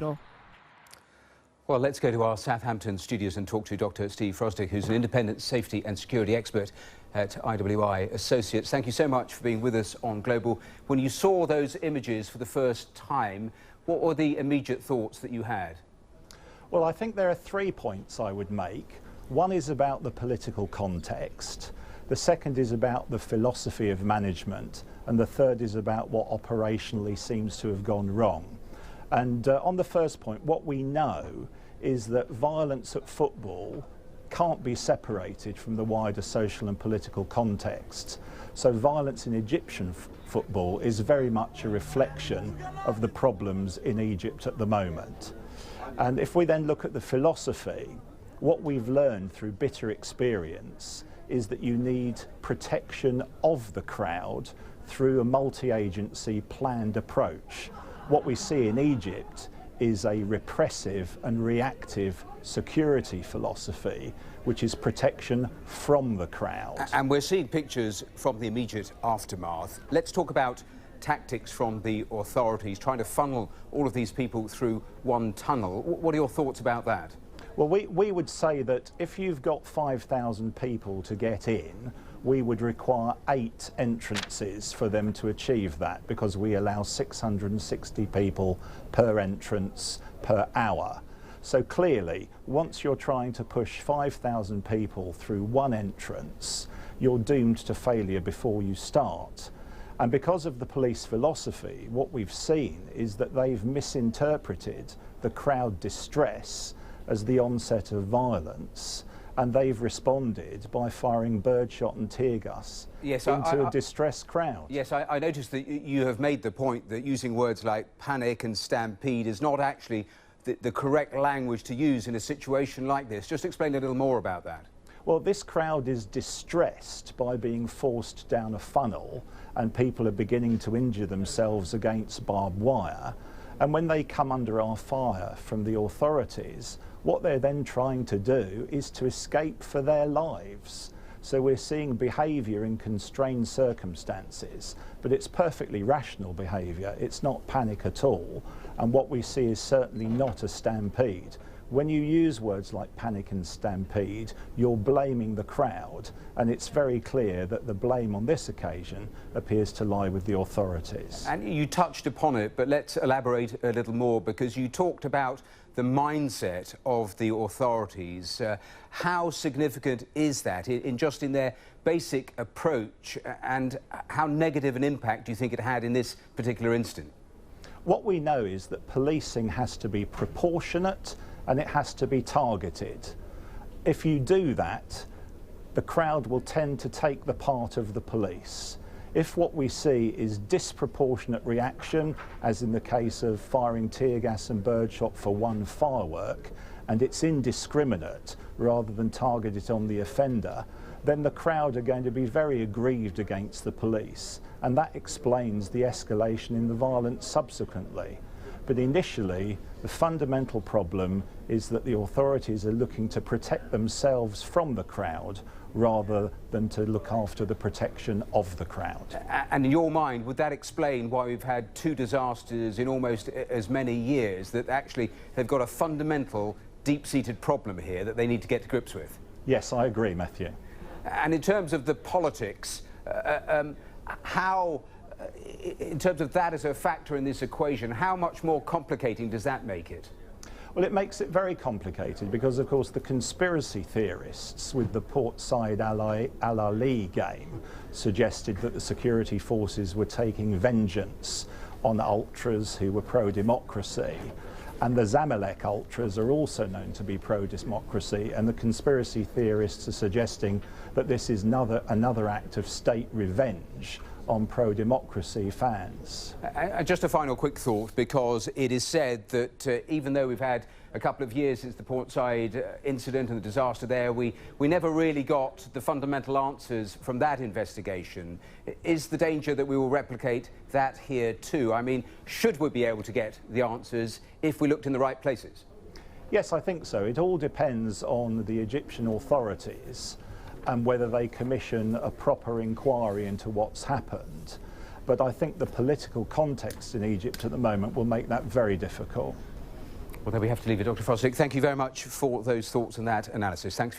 Well, let's go to our Southampton studios and talk to Dr. Steve Frosdick, who's an independent safety and security expert at IWI Associates. Thank you so much for being with us on Global. When you saw those images for the first time, what were the immediate thoughts that you had? Well, I think there are 3 points I would make. One is about the political context. The second is about the philosophy of management. And the third is about what operationally seems to have gone wrong. And on the first point, what we know is that violence at football can't be separated from the wider social and political context. So violence in Egyptian football is very much a reflection of the problems in Egypt at the moment. And if we then look at the philosophy, what we've learned through bitter experience is that you need protection of the crowd through a multi-agency planned approach. What we see in Egypt is a repressive and reactive security philosophy, which is protection from the crowd. And we're seeing pictures from the immediate aftermath. Let's talk about tactics from the authorities, trying to funnel all of these people through one tunnel. What are your thoughts about that? Well, we would say that if you've got 5,000 people to get in, we would require 8 entrances for them to achieve that, because we allow 660 people per entrance per hour. So clearly, once you're trying to push 5,000 people through one entrance, you're doomed to failure before you start. And because of the police philosophy, what we've seen is that they've misinterpreted the crowd distress as the onset of violence, and they've responded by firing birdshot and tear gas into a distressed crowd. Yes, I noticed that you have made the point that using words like panic and stampede is not actually the correct language to use in a situation like this. Just explain a little more about that. Well, this crowd is distressed by being forced down a funnel, and people are beginning to injure themselves against barbed wire. And when they come under our fire from the authorities, what they're then trying to do is to escape for their lives. So we're seeing behaviour in constrained circumstances, but it's perfectly rational behaviour. It's not panic at all. And what we see is certainly not a stampede. When you use words like panic and stampede, you're blaming the crowd, and it's very clear that the blame on this occasion appears to lie with the authorities. And you touched upon it, but let's elaborate a little more, because you talked about the mindset of the authorities. How significant is that in their basic approach, and how negative an impact do you think it had in this particular instance? What we know is that policing has to be proportionate and it has to be targeted. If you do that, the crowd will tend to take the part of the police. If what we see is disproportionate reaction, as in the case of firing tear gas and birdshot for one firework, and it's indiscriminate rather than targeted on the offender, then the crowd are going to be very aggrieved against the police, and that explains the escalation in the violence subsequently. But initially, the fundamental problem is that the authorities are looking to protect themselves from the crowd rather than to look after the protection of the crowd. And in your mind, would that explain why we've had 2 disasters in almost as many years, that actually they've got a fundamental, deep-seated problem here that they need to get to grips with? Yes, I agree, Matthew. And in terms of the politics, in terms of that as a factor in this equation, how much more complicating does that make it? Well, it makes it very complicated because, of course, the conspiracy theorists with the Port-Said Al-Ali game suggested that the security forces were taking vengeance on ultras who were pro-democracy. And the Zamalek ultras are also known to be pro-democracy, and the conspiracy theorists are suggesting that this is another act of state revenge on pro-democracy fans. Just a final quick thought, because it is said that even though we've had a couple of years since the Port-Said incident and the disaster there, we never really got the fundamental answers from that investigation. Is the danger that we will replicate that here too? I mean, should we be able to get the answers if we looked in the right places? Yes, I think so. It all depends on the Egyptian authorities and whether they commission a proper inquiry into what's happened. But I think the political context in Egypt at the moment will make that very difficult. Well, there we have to leave it. Dr. Frosdick, thank you very much for those thoughts and that analysis. Thanks.